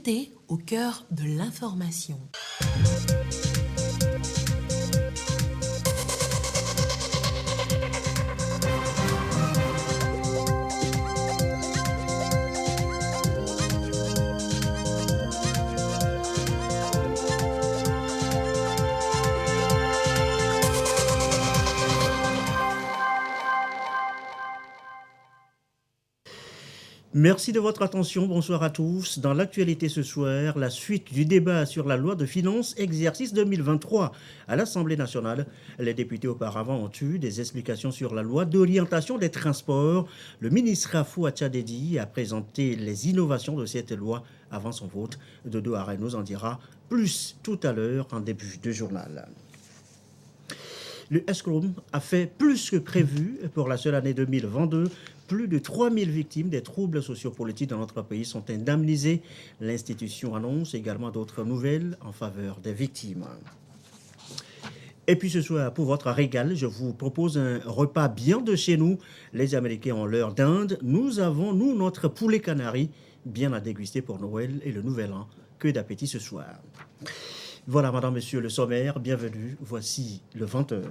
vérité au cœur de l'information. Merci de votre attention, bonsoir à tous. Dans l'actualité ce soir, la suite du débat sur la loi de finances exercice 2023 à l'Assemblée nationale. Les députés auparavant ont eu des explications sur la loi d'orientation des transports. Le ministre Rafou Atchadedi a présenté les innovations de cette loi avant son vote. Dodo Arène nous en dira plus tout à l'heure en début de journal. Le Escrom a fait plus que prévu pour la seule année 2022. Plus de 3000 victimes des troubles sociopolitiques dans notre pays sont indemnisées. L'institution annonce également d'autres nouvelles en faveur des victimes. Et puis ce soir, pour votre régal, je vous propose un repas bien de chez nous. Les Américains ont leur dinde. Nous avons, nous, notre poulet canari, bien à déguster pour Noël et le Nouvel An. Que d'appétit ce soir. Voilà, madame, monsieur, le sommaire, bienvenue. Voici le 20h.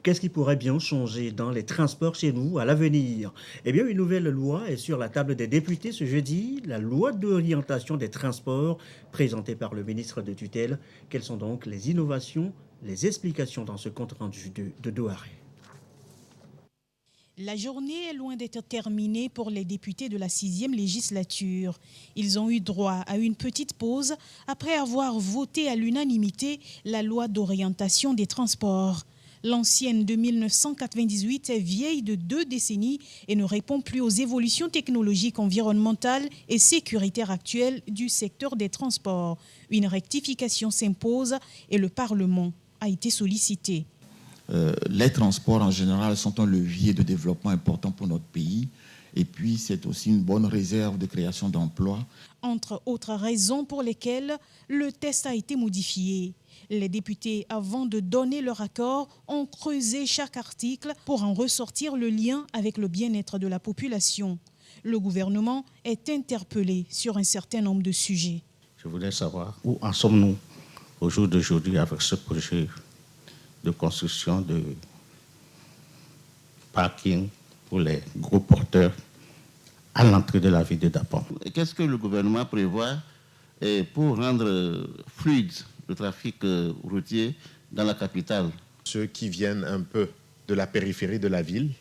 Qu'est-ce qui pourrait bien changer dans les transports chez nous à l'avenir? Eh bien, une nouvelle loi est sur la table des députés ce jeudi, la loi d'orientation des transports présentée par le ministre de tutelle. Quelles sont donc les innovations, les explications dans ce compte-rendu de Doharé? La journée est loin d'être terminée pour les députés de la 6e législature. Ils ont eu droit à une petite pause après avoir voté à l'unanimité la loi d'orientation des transports. L'ancienne de 1998 est vieille de 2 décennies et ne répond plus aux évolutions technologiques, environnementales et sécuritaires actuelles du secteur des transports. Une rectification s'impose et le Parlement a été sollicité. Les transports en général sont un levier de développement important pour notre pays et puis c'est aussi une bonne réserve de création d'emplois. Entre autres raisons pour lesquelles le texte a été modifié. Les députés, avant de donner leur accord, ont creusé chaque article pour en ressortir le lien avec le bien-être de la population. Le gouvernement est interpellé sur un certain nombre de sujets. Je voulais savoir où en sommes-nous au jour d'aujourd'hui avec ce projet de construction de parking pour les gros porteurs à l'entrée de la ville de Dapon. Qu'est-ce que le gouvernement prévoit pour rendre fluide le trafic routier dans la capitale? Ceux qui viennent un peu de la périphérie de la ville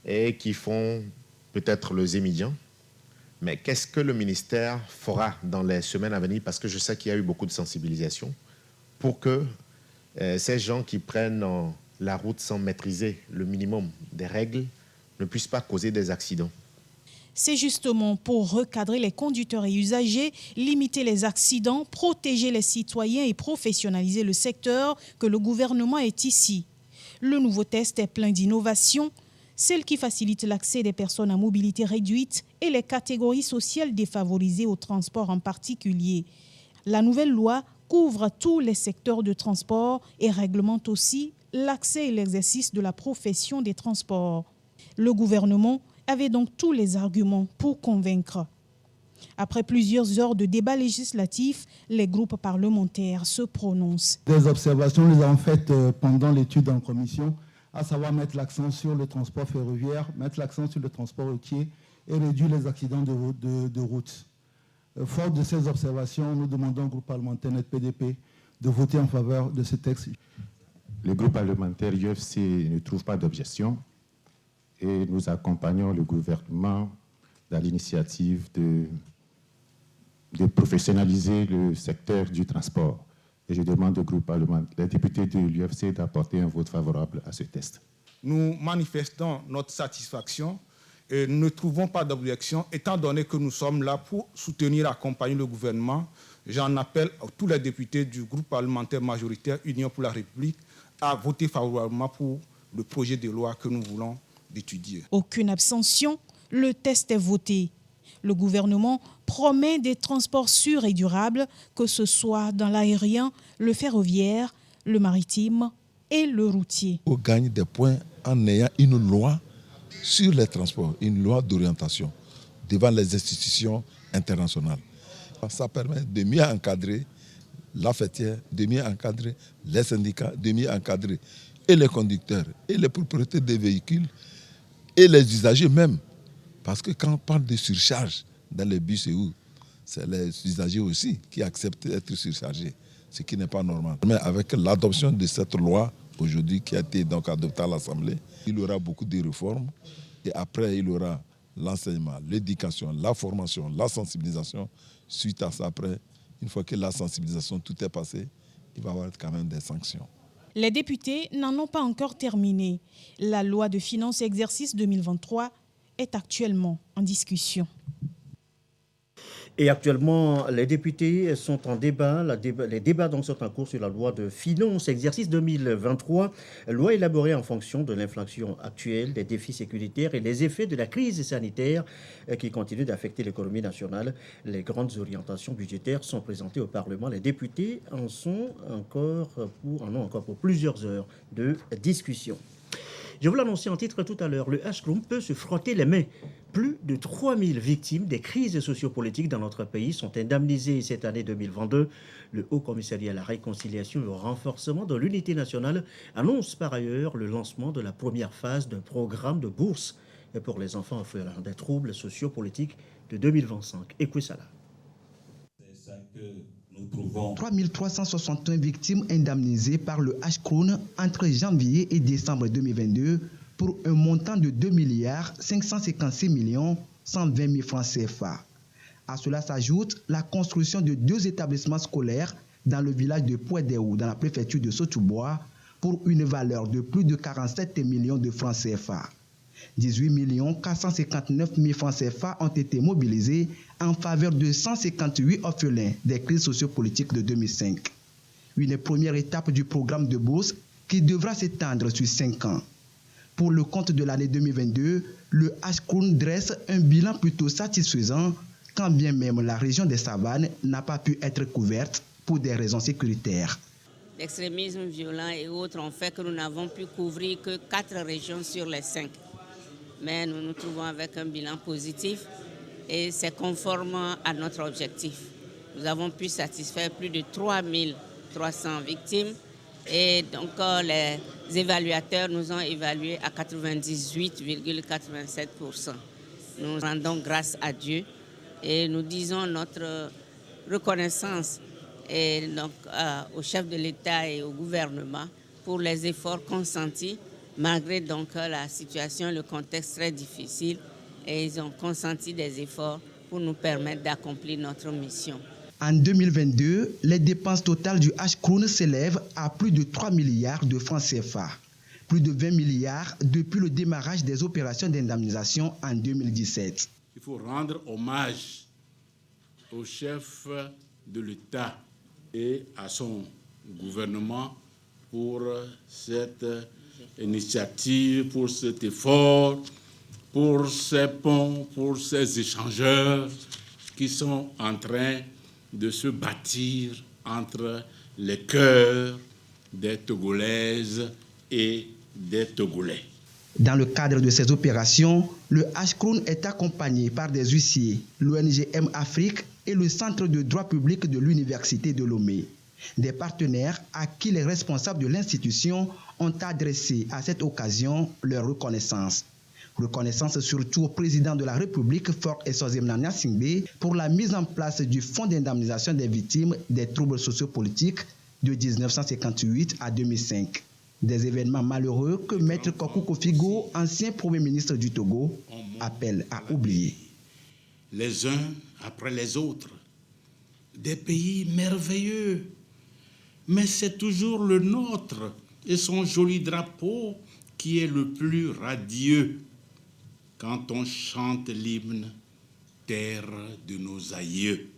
et qui font peut-être le Zémidien. Mais qu'est-ce que le ministère fera dans les semaines à venir? Parce que je sais qu'il y a eu beaucoup de sensibilisation pour que ces gens qui prennent la route sans maîtriser le minimum des règles ne puissent pas causer des accidents. C'est justement pour recadrer les conducteurs et usagers, limiter les accidents, protéger les citoyens et professionnaliser le secteur que le gouvernement est ici. Le nouveau texte est plein d'innovations, celles qui facilitent l'accès des personnes à mobilité réduite et les catégories sociales défavorisées au transport en particulier. La nouvelle loi couvre tous les secteurs de transport et réglemente aussi l'accès et l'exercice de la profession des transports. Le gouvernement avait donc tous les arguments pour convaincre. Après plusieurs heures de débat législatif, les groupes parlementaires se prononcent. Des observations les avons faites pendant l'étude en commission, à savoir mettre l'accent sur le transport ferroviaire, mettre l'accent sur le transport routier et réduire les accidents de route. Fort de ces observations, nous demandons au groupe parlementaire NET-PDP de voter en faveur de ce texte. Le groupe parlementaire UFC ne trouve pas d'objection et nous accompagnons le gouvernement dans l'initiative de professionnaliser le secteur du transport. Et je demande au groupe parlementaire, les députés de l'UFC d'apporter un vote favorable à ce texte. Nous manifestons notre satisfaction et nous ne trouvons pas d'objection, étant donné que nous sommes là pour soutenir et accompagner le gouvernement. J'en appelle à tous les députés du groupe parlementaire majoritaire Union pour la République à voter favorablement pour le projet de loi que nous voulons d'étudier. Aucune abstention, le texte est voté. Le gouvernement promet des transports sûrs et durables, que ce soit dans l'aérien, le ferroviaire, le maritime et le routier. On gagne des points en ayant une loi sur les transports, une loi d'orientation devant les institutions internationales. Ça permet de mieux encadrer la fêtière, de mieux encadrer les syndicats, de mieux encadrer et les conducteurs, et les propriétaires des véhicules, et les usagers même. Parce que quand on parle de surcharge dans les bus et où, c'est les usagers aussi qui acceptent d'être surchargés, ce qui n'est pas normal. Mais avec l'adoption de cette loi aujourd'hui qui a été donc adoptée à l'Assemblée, il y aura beaucoup de réformes et après il y aura l'enseignement, l'éducation, la formation, la sensibilisation. Suite à ça, après, une fois que la sensibilisation, tout est passé, il va y avoir quand même des sanctions. Les députés n'en ont pas encore terminé. La loi de finances exercice 2023 est actuellement en discussion. Et actuellement, les députés sont en débat. Les débats donc sont en cours sur la loi de finances exercice 2023, loi élaborée en fonction de l'inflation actuelle, des défis sécuritaires et les effets de la crise sanitaire qui continue d'affecter l'économie nationale. Les grandes orientations budgétaires sont présentées au Parlement. Les députés en ont encore pour plusieurs heures de discussion. Je vous l'annonçais en titre tout à l'heure, le Ashkroum peut se frotter les mains. Plus de 3000 victimes des crises sociopolitiques dans notre pays sont indemnisées cette année 2022. Le Haut Commissariat à la réconciliation et au renforcement de l'unité nationale annonce par ailleurs le lancement de la première phase d'un programme de bourse pour les enfants orphelins des troubles sociopolitiques de 2025. Écoutez ça là. C'est ça que nous trouvons. 3361 victimes indemnisées par le Ashkroun entre janvier et décembre 2022 pour un montant de 2 556 120 000 francs CFA. À cela s'ajoute la construction de 2 établissements scolaires dans le village de Pouédéou, dans la préfecture de Sotubois, pour une valeur de plus de 47 millions de francs CFA. 18 459 000 francs CFA ont été mobilisés en faveur de 158 orphelins des crises sociopolitiques de 2005. Une première étape du programme de bourse qui devra s'étendre sur 5 ans. Pour le compte de l'année 2022, le Ashkroun dresse un bilan plutôt satisfaisant, quand bien même la région des Savanes n'a pas pu être couverte pour des raisons sécuritaires. L'extrémisme violent et autres ont fait que nous n'avons pu couvrir que 4 régions sur les 5. Mais nous nous trouvons avec un bilan positif et c'est conforme à notre objectif. Nous avons pu satisfaire plus de 3300 victimes et donc les évaluateurs nous ont évalués à 98,87%. Nous rendons grâce à Dieu et nous disons notre reconnaissance et donc, au chef de l'État et au gouvernement pour les efforts consentis malgré donc la situation, le contexte très difficile, et ils ont consenti des efforts pour nous permettre d'accomplir notre mission. En 2022, les dépenses totales du Ashkroun s'élèvent à plus de 3 milliards de francs CFA, plus de 20 milliards depuis le démarrage des opérations d'indemnisation en 2017. Il faut rendre hommage au chef de l'État et à son gouvernement pour cette initiative, pour cet effort, pour ces ponts, pour ces échangeurs qui sont en train de se bâtir entre les cœurs des Togolaises et des Togolais. Dans le cadre de ces opérations, le Ashkroun est accompagné par des huissiers, l'ONG M Afrique et le Centre de droit public de l'Université de Lomé. Des partenaires à qui les responsables de l'institution ont adressé à cette occasion leur reconnaissance. Reconnaissance surtout au président de la République, Faure Essozemna Singbe, pour la mise en place du Fonds d'indemnisation des victimes des troubles sociopolitiques de 1958 à 2005. Des événements malheureux que Maître Kokou Kofigo, ancien Premier ministre du Togo, appelle à oublier. Les uns après les autres, des pays merveilleux, mais c'est toujours le nôtre et son joli drapeau qui est le plus radieux quand on chante l'hymne « Terre de nos aïeux ».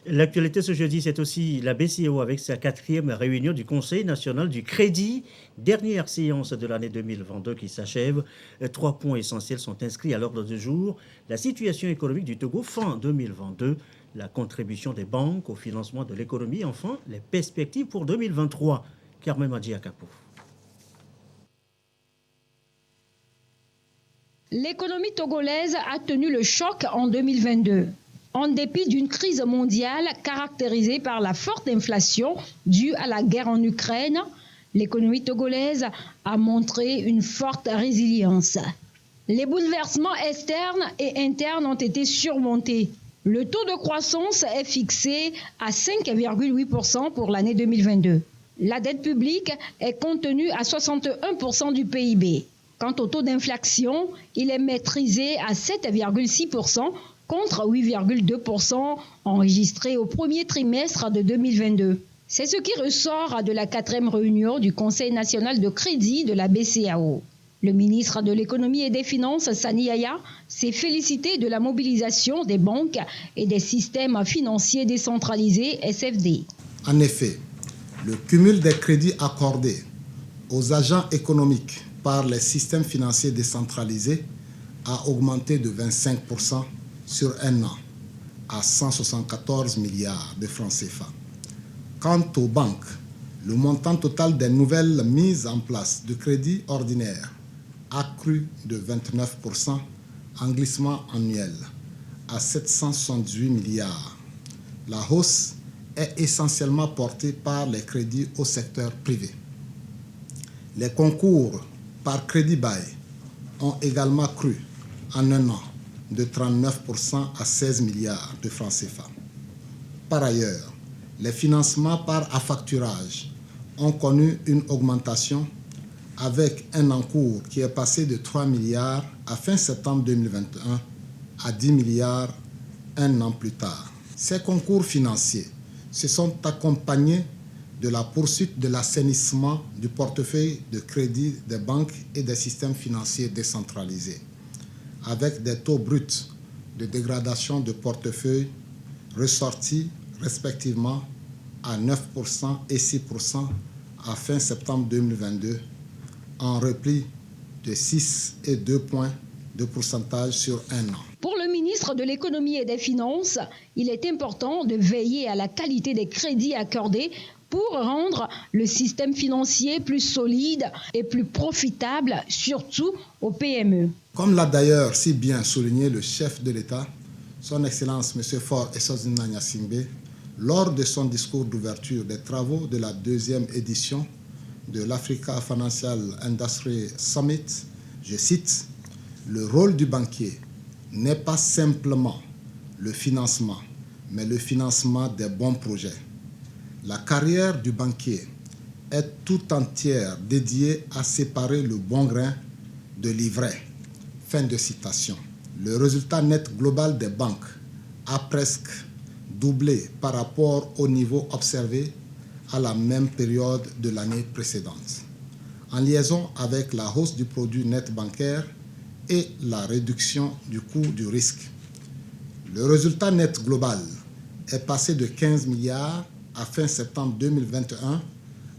L'actualité ce jeudi, c'est aussi la BCEAO avec sa 4e réunion du Conseil national du crédit. Dernière séance de l'année 2022 qui s'achève. 3 points essentiels sont inscrits à l'ordre du jour. La situation économique du Togo fin 2022, la contribution des banques au financement de l'économie, enfin les perspectives pour 2023. Carmen Madjiakapo. L'économie togolaise a tenu le choc en 2022. En dépit d'une crise mondiale caractérisée par la forte inflation due à la guerre en Ukraine, l'économie togolaise a montré une forte résilience. Les bouleversements externes et internes ont été surmontés. Le taux de croissance est fixé à 5,8% pour l'année 2022. La dette publique est contenue à 61% du PIB. Quant au taux d'inflation, il est maîtrisé à 7,6% contre 8,2% enregistré au premier trimestre de 2022. C'est ce qui ressort de la 4e réunion du Conseil national de crédit de la BCEAO. Le ministre de l'économie et des finances, Sani Yaya, s'est félicité de la mobilisation des banques et des systèmes financiers décentralisés SFD. En effet, le cumul des crédits accordés aux agents économiques par les systèmes financiers décentralisés a augmenté de 25% sur un an à 174 milliards de francs CFA. Quant aux banques, le montant total des nouvelles mises en place de crédits ordinaires a cru de 29% en glissement annuel à 778 milliards. La hausse est essentiellement portée par les crédits au secteur privé. Les concours par crédit bail ont également cru en un an de 39% à 16 milliards de francs CFA. Par ailleurs, les financements par affacturage ont connu une augmentation avec un encours qui est passé de 3 milliards à fin septembre 2021 à 10 milliards un an plus tard. Ces concours financiers se sont accompagnés de la poursuite de l'assainissement du portefeuille de crédit des banques et des systèmes financiers décentralisés, avec des taux bruts de dégradation de portefeuille ressortis respectivement à 9% et 6% à fin septembre 2022, en repli de 6 et 2 points de pourcentage sur un an. Pour le ministre de l'économie et des finances, il est important de veiller à la qualité des crédits accordés pour rendre le système financier plus solide et plus profitable, surtout aux PME. Comme l'a d'ailleurs si bien souligné le chef de l'État, son Excellence M. Faure Essozina Gnassingbé, lors de son discours d'ouverture des travaux de la 2e édition de l'Africa Financial Industry Summit, je cite, « Le rôle du banquier n'est pas simplement le financement, mais le financement des bons projets. La carrière du banquier est tout entière dédiée à séparer le bon grain de l'ivraie. » Fin de citation. Le résultat net global des banques a presque doublé par rapport au niveau observé à la même période de l'année précédente, en liaison avec la hausse du produit net bancaire et la réduction du coût du risque. Le résultat net global est passé de 15 milliards à fin septembre 2021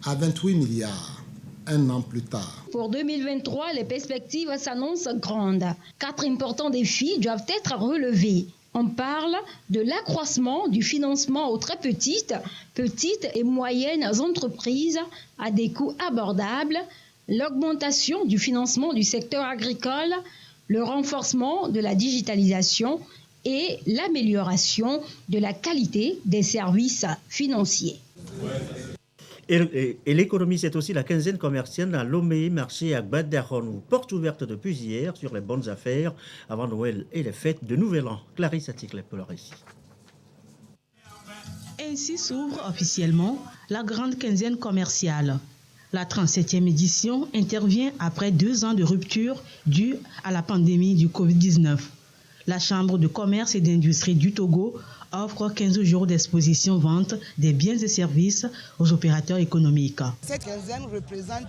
à 28 milliards un an plus tard. Pour 2023, les perspectives s'annoncent grandes. 4 importants défis doivent être relevés. On parle de l'accroissement du financement aux très petites et moyennes entreprises à des coûts abordables, l'augmentation du financement du secteur agricole, le renforcement de la digitalisation et l'amélioration de la qualité des services financiers. Et l'économie, c'est aussi la quinzaine commerciale à Lomé, marché à Gbadaronou. Porte ouverte depuis hier sur les bonnes affaires avant Noël et les fêtes de Nouvel An. Clarisse Atticle pour le récit. Ainsi s'ouvre officiellement la grande quinzaine commerciale. La 37e édition intervient après 2 ans de rupture due à la pandémie du Covid-19. La Chambre de commerce et d'industrie du Togo offre 15 jours d'exposition-vente des biens et services aux opérateurs économiques. Cette quinzaine représente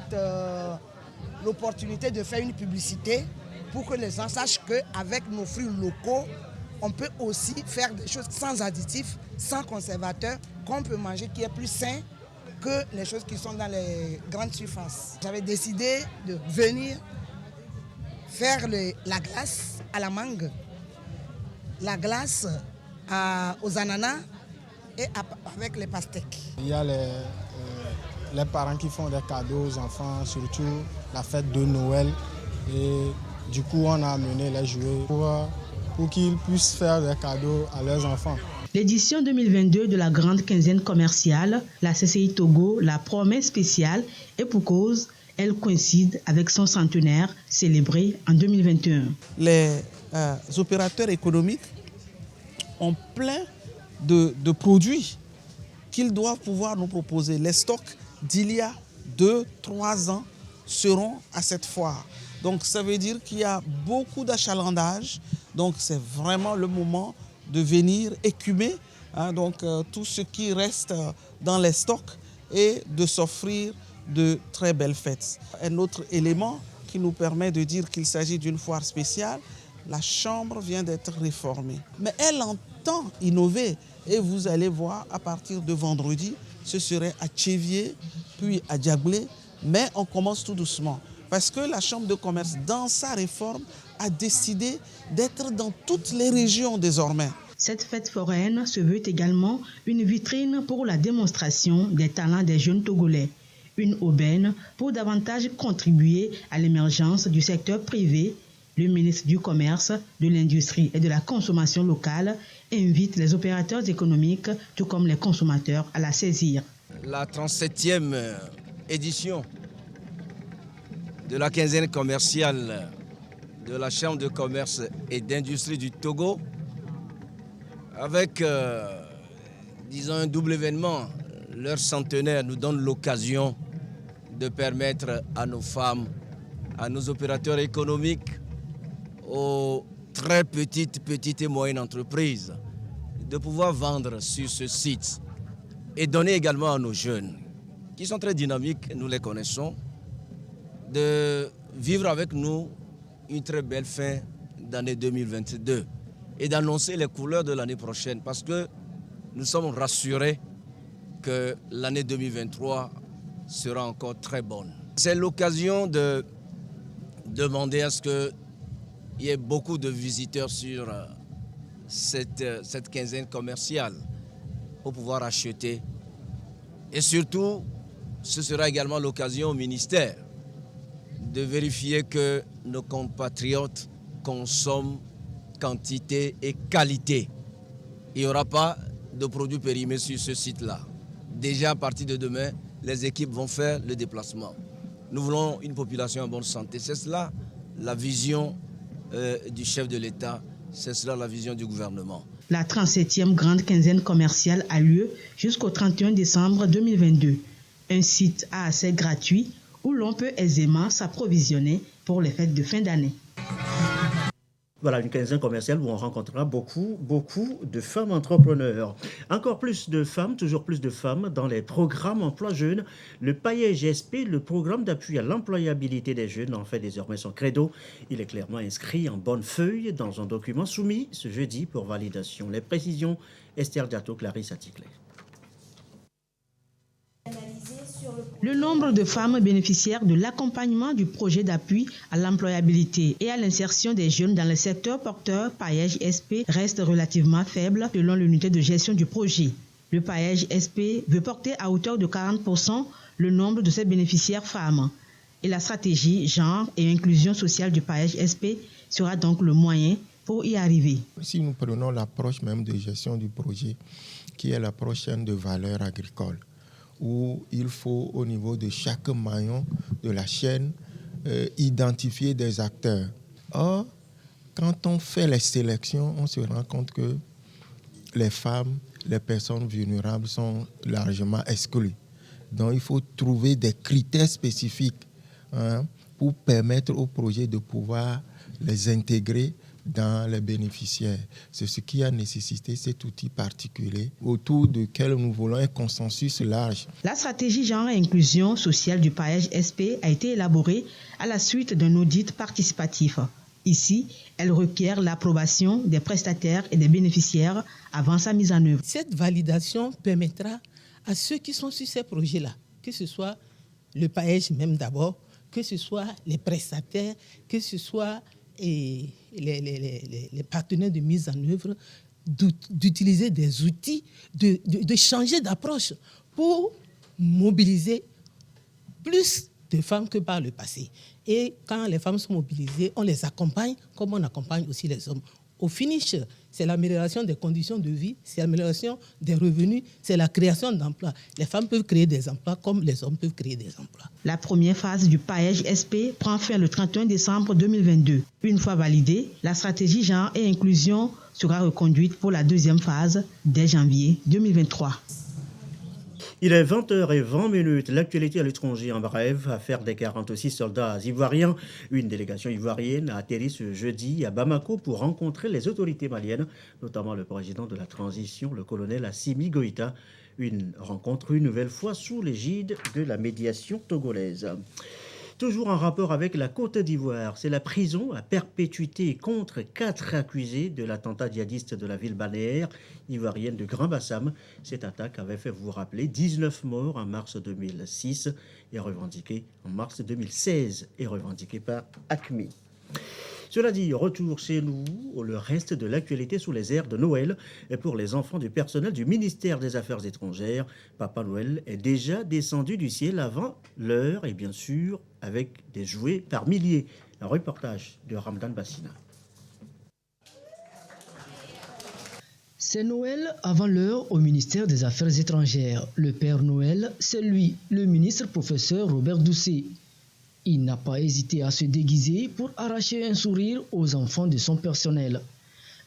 l'opportunité de faire une publicité pour que les gens sachent qu'avec nos fruits locaux, on peut aussi faire des choses sans additifs, sans conservateurs, qu'on peut manger, qui est plus sain que les choses qui sont dans les grandes surfaces. J'avais décidé de venir faire la glace à la mangue, la glace aux ananas et avec les pastèques. Il y a les parents qui font des cadeaux aux enfants, surtout la fête de Noël. Et du coup, on a amené les jouets pour pour qu'ils puissent faire des cadeaux à leurs enfants. L'édition 2022 de la grande quinzaine commerciale, la CCI Togo, la promet spéciale et pour cause, elle coïncide avec son centenaire célébré en 2021. Les opérateurs économiques ont plein de produits qu'ils doivent pouvoir nous proposer. Les stocks d'il y a 2-3 ans seront à cette foire. Donc ça veut dire qu'il y a beaucoup d'achalandage. Donc c'est vraiment le moment de venir écumer tout ce qui reste dans les stocks et de s'offrir de très belles fêtes. Un autre élément qui nous permet de dire qu'il s'agit d'une foire spéciale, la chambre vient d'être réformée. Mais elle entend innover et vous allez voir à partir de vendredi, ce serait à Tchévier, puis à Diaglé, mais on commence tout doucement. Parce que la Chambre de commerce, dans sa réforme, a décidé d'être dans toutes les régions désormais. Cette fête foraine se veut également une vitrine pour la démonstration des talents des jeunes Togolais. Une aubaine pour davantage contribuer à l'émergence du secteur privé. Le ministre du Commerce, de l'Industrie et de la Consommation locale invite les opérateurs économiques, tout comme les consommateurs, à la saisir. La 37e édition de la quinzaine commerciale de la Chambre de commerce et d'industrie du Togo, avec, disons, un double événement. Leur centenaire nous donne l'occasion de permettre à nos femmes, à nos opérateurs économiques, aux très petites et moyennes entreprises, de pouvoir vendre sur ce site et donner également à nos jeunes, qui sont très dynamiques, nous les connaissons, de vivre avec nous une très belle fin d'année 2022 et d'annoncer les couleurs de l'année prochaine parce que nous sommes rassurés que l'année 2023 sera encore très bonne. C'est l'occasion de demander à ce qu'il y ait beaucoup de visiteurs sur cette quinzaine commerciale pour pouvoir acheter. Et surtout, ce sera également l'occasion au ministère de vérifier que nos compatriotes consomment quantité et qualité. Il n'y aura pas de produits périmés sur ce site-là. Déjà à partir de demain, les équipes vont faire le déplacement. Nous voulons une population en bonne santé. C'est cela la vision du chef de l'État, c'est cela la vision du gouvernement. La 37e grande quinzaine commerciale a lieu jusqu'au 31 décembre 2022. Un site à accès gratuit où l'on peut aisément s'approvisionner pour les fêtes de fin d'année. Voilà, une quinzaine commerciale où on rencontrera beaucoup de femmes entrepreneurs. Encore plus de femmes, toujours plus de femmes dans les programmes emploi jeunes. Le PAEJ SP, le programme d'appui à l'employabilité des jeunes, en fait désormais son credo. Il est clairement inscrit en bonne feuille dans un document soumis ce jeudi pour validation. Les précisions, Esther Diato, Clarisse Aticlé. Le nombre de femmes bénéficiaires de l'accompagnement du projet d'appui à l'employabilité et à l'insertion des jeunes dans le secteur porteur PAEJ SP reste relativement faible selon l'unité de gestion du projet. Le PAEJ SP veut porter à hauteur de 40% le nombre de ses bénéficiaires femmes. Et la stratégie genre et inclusion sociale du PAEJ SP sera donc le moyen pour y arriver. Si nous prenons l'approche même de gestion du projet, qui est l'approche de valeur agricole, où il faut, au niveau de chaque maillon de la chaîne, identifier des acteurs. Or, quand on fait les sélections, on se rend compte que les femmes, les personnes vulnérables sont largement exclues. Donc, il faut trouver des critères spécifiques pour permettre au projet de pouvoir les intégrer dans les bénéficiaires. C'est ce qui a nécessité cet outil particulier autour duquel nous voulons un consensus large. La stratégie genre et inclusion sociale du PAEJ SP a été élaborée à la suite d'un audit participatif. Ici, elle requiert l'approbation des prestataires et des bénéficiaires avant sa mise en œuvre. Cette validation permettra à ceux qui sont sur ces projets-là, que ce soit le PAEJ même d'abord, que ce soit les prestataires, que ce soit les partenaires de mise en œuvre, d'utiliser des outils, de changer d'approche pour mobiliser plus de femmes que par le passé. Et quand les femmes sont mobilisées, on les accompagne comme on accompagne aussi les hommes. au finish, c'est l'amélioration des conditions de vie, c'est l'amélioration des revenus, c'est la création d'emplois. Les femmes peuvent créer des emplois comme les hommes peuvent créer des emplois. La première phase du PAEJ-SP prend fin le 31 décembre 2022. Une fois validée, la stratégie genre et inclusion sera reconduite pour la deuxième phase dès janvier 2023. Il est 20h20. L'actualité à l'étranger en bref. Affaire des 46 soldats ivoiriens. Une délégation ivoirienne a atterri ce jeudi à Bamako pour rencontrer les autorités maliennes, notamment le président de la transition, le colonel Assimi Goïta. Une rencontre une nouvelle fois sous l'égide de la médiation togolaise. Toujours en rapport avec la Côte d'Ivoire, c'est la prison à perpétuité contre 4 accusés de l'attentat djihadiste de la ville balnéaire ivoirienne de Grand-Bassam. Cette attaque avait fait, vous rappeler, 19 morts en mars 2006 et revendiquée en mars 2016 et revendiquée par ACMI. Cela dit, retour chez nous, le reste de l'actualité sous les airs de Noël et pour les enfants du personnel du ministère des Affaires étrangères. Papa Noël est déjà descendu du ciel avant l'heure et bien sûr avec des jouets par milliers. Un reportage de Ramdan Bassina. C'est Noël avant l'heure au ministère des Affaires étrangères. Le Père Noël, c'est lui, le ministre professeur Robert Doucet. Il n'a pas hésité à se déguiser pour arracher un sourire aux enfants de son personnel.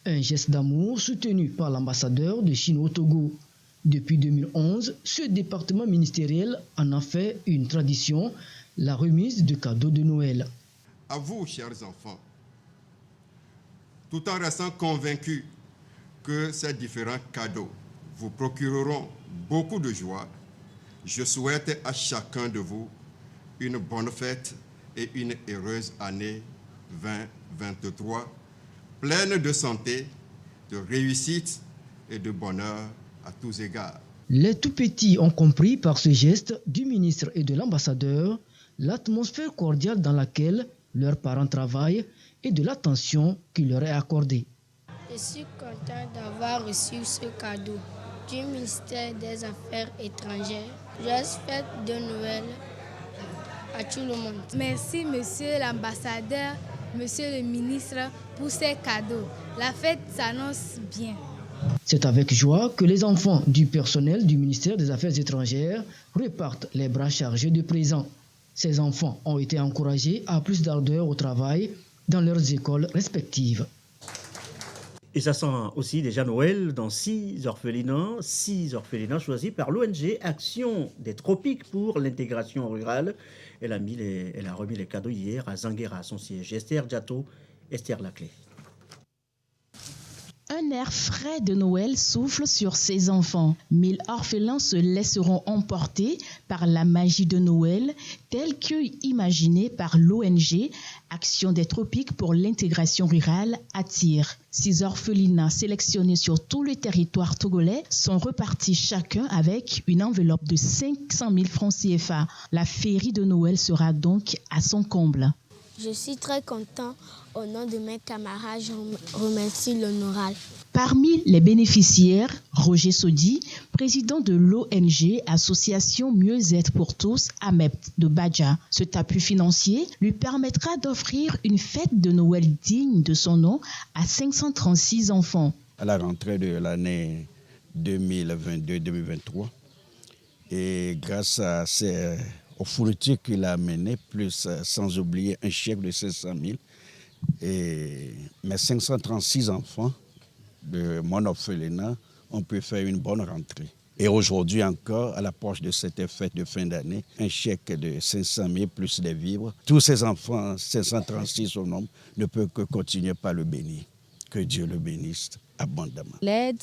Un geste d'amour soutenu par l'ambassadeur de Chine au Togo. Depuis 2011, ce département ministériel en a fait une tradition, la remise de cadeaux de Noël. À vous, chers enfants, tout en restant convaincus que ces différents cadeaux vous procureront beaucoup de joie, je souhaite à chacun de vous une bonne fête et une heureuse année 2023, pleine de santé, de réussite et de bonheur à tous égards. Les tout-petits ont compris par ce geste du ministre et de l'ambassadeur l'atmosphère cordiale dans laquelle leurs parents travaillent et de l'attention qui leur est accordée. Je suis content d'avoir reçu ce cadeau du ministère des Affaires étrangères. Joyeuse fête de Noël à tout le monde. Merci, monsieur l'ambassadeur, monsieur le ministre, pour ces cadeaux. La fête s'annonce bien. C'est avec joie que les enfants du personnel du ministère des Affaires étrangères repartent les bras chargés de présents. Ces enfants ont été encouragés à plus d'ardeur au travail dans leurs écoles respectives. Et ça sent aussi déjà Noël dans 6 orphelinats choisis par l'ONG Action des Tropiques pour l'intégration rurale. Elle a remis les cadeaux hier à Zanguera, son siège. Esther Diato, Esther Laclé. Un air frais de Noël souffle sur ces enfants. 1000 orphelins se laisseront emporter par la magie de Noël, telle que imaginée par l'ONG Action des Tropiques pour l'intégration rurale attire. 6 orphelinats sélectionnés sur tout le territoire togolais sont repartis chacun avec une enveloppe de 500 000 francs CFA. La féerie de Noël sera donc à son comble. Je suis très content. Au nom de mes camarades, je remercie l'honorable. Parmi les bénéficiaires, Roger Sodi, président de l'ONG Association Mieux-être pour tous, AMEPT de Badja. Cet appui financier lui permettra d'offrir une fête de Noël digne de son nom à 536 enfants. À la rentrée de l'année 2022-2023, et grâce à aux fournitures qu'il a amenées, plus sans oublier un chèque de 500 000, et mes 536 enfants de mon orphelinat ont pu faire une bonne rentrée. Et aujourd'hui encore, à l'approche de cette fête de fin d'année, un chèque de 500 000 plus des vivres. Tous ces enfants, 536 au nombre, ne peuvent que continuer par le bénir. Que Dieu le bénisse abondamment. L'aide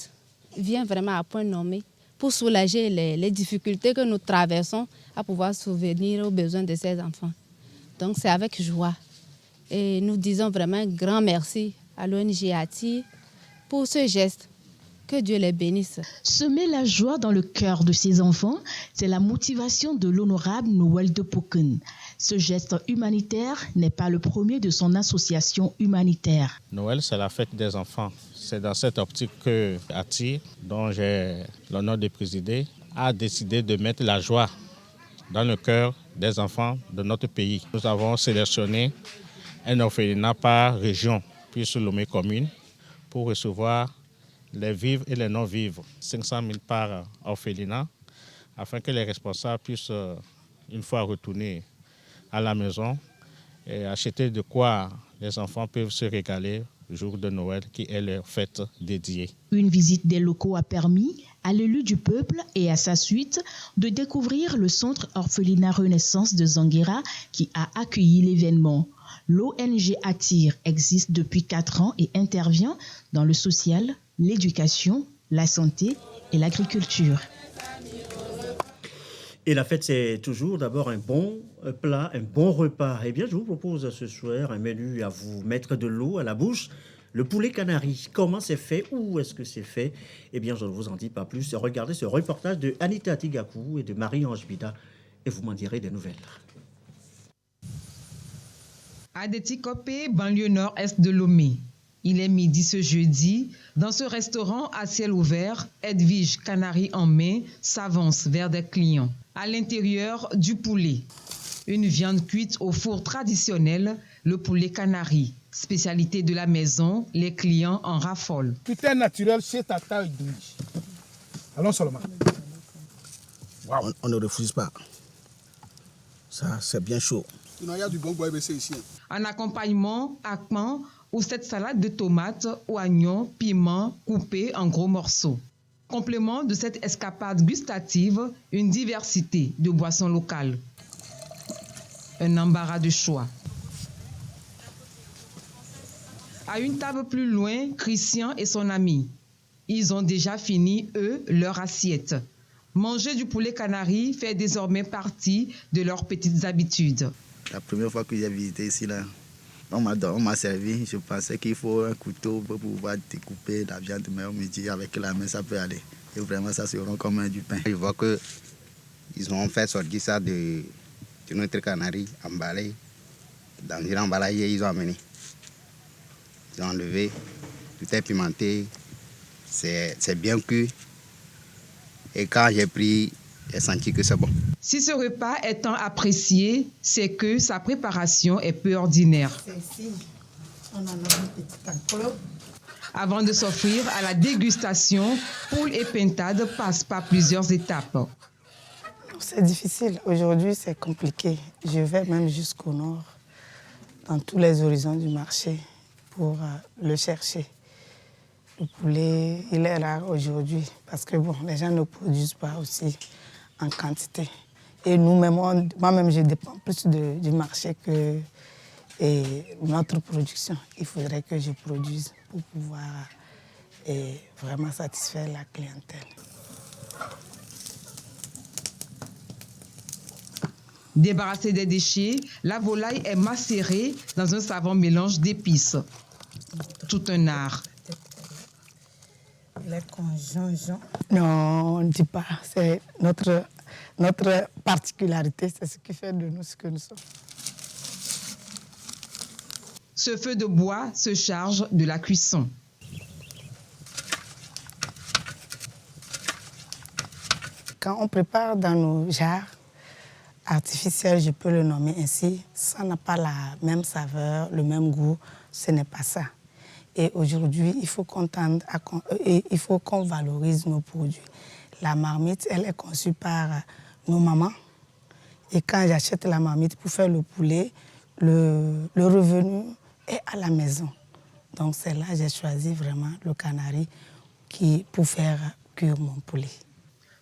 vient vraiment à point nommé pour soulager les difficultés que nous traversons à pouvoir subvenir aux besoins de ces enfants. Donc c'est avec joie. Et nous disons vraiment un grand merci à l'ONG ATI pour ce geste. Que Dieu les bénisse. Semer la joie dans le cœur de ces enfants, c'est la motivation de l'honorable Noël de Poken. Ce geste humanitaire n'est pas le premier de son association humanitaire. Noël, c'est la fête des enfants. C'est dans cette optique que ATI, dont j'ai l'honneur de présider, a décidé de mettre la joie dans le cœur des enfants de notre pays. Nous avons sélectionné un orphelinat par région, puis sur Lomé commune, pour recevoir les vivres et les non-vivres, 500 000 par orphelinat, afin que les responsables puissent, une fois retournés à la maison, acheter de quoi les enfants peuvent se régaler le jour de Noël, qui est leur fête dédiée. Une visite des locaux a permis à l'élu du peuple et à sa suite de découvrir le centre orphelinat Renaissance de Zanguera qui a accueilli l'événement. L'ONG Attire existe depuis 4 ans et intervient dans le social, l'éducation, la santé et l'agriculture. Et la fête, c'est toujours d'abord un bon plat, un bon repas. Eh bien, je vous propose ce soir un menu à vous mettre de l'eau à la bouche. Le poulet canari, comment c'est fait? Où est-ce que c'est fait? Eh bien, je ne vous en dis pas plus. Regardez ce reportage de Anita Tigakou et de Marie-Ange Bida et vous m'en direz des nouvelles. Adeti Kopé, banlieue nord-est de Lomé. Il est midi ce jeudi. Dans ce restaurant à ciel ouvert, Edwige, canari en main, s'avance vers des clients. À l'intérieur, du poulet. Une viande cuite au four traditionnel, le poulet canari. Spécialité de la maison, les clients en raffolent. Tout est naturel chez Tata Edwige. Allons seulement. Wow. On ne refuse pas. Ça, c'est bien chaud. Il y a du bon bois ici. En accompagnement, akman ou cette salade de tomates, oignons, piments coupés en gros morceaux. Complément de cette escapade gustative, une diversité de boissons locales. Un embarras de choix. À une table plus loin, Christian et son ami. Ils ont déjà fini, eux, leur assiette. Manger du poulet canari fait désormais partie de leurs petites habitudes. La première fois que j'ai visité ici, là, on m'a servi. Je pensais qu'il faut un couteau pour pouvoir découper la viande, mais on me dit avec la main ça peut aller. Et vraiment ça se rend comme du pain. Je vois qu'ils ont fait sortir ça de notre canari emballé. Dans une emballage, ils ont amené. Ils ont enlevé, tout est pimenté, c'est bien cuit. Et quand j'ai pris, j'ai senti que c'est bon. Si ce repas est tant apprécié, c'est que sa préparation est peu ordinaire. On en a une petite enveloppe. Avant de s'offrir à la dégustation, poule et pintade passent par plusieurs étapes. C'est difficile. Aujourd'hui, c'est compliqué. Je vais même jusqu'au nord, dans tous les horizons du marché, pour le chercher. Le poulet, il est rare aujourd'hui parce que bon, les gens ne produisent pas aussi en quantité. Et nous-mêmes, moi-même, je dépends plus du marché que notre production. Il faudrait que je produise pour pouvoir vraiment satisfaire la clientèle. Débarrassée des déchets, la volaille est macérée dans un savant mélange d'épices. Tout un art. Les conjongeons. Non, on ne dit pas. C'est notre particularité. C'est ce qui fait de nous ce que nous sommes. Ce feu de bois se charge de la cuisson. Quand on prépare dans nos jarres artificiels, je peux le nommer ainsi, ça n'a pas la même saveur, le même goût. Ce n'est pas ça. Et aujourd'hui, il faut qu'on valorise nos produits. La marmite, elle est conçue par nos mamans. Et quand j'achète la marmite pour faire le poulet, le revenu est à la maison. Donc c'est là que j'ai choisi vraiment le canari pour faire cuire mon poulet.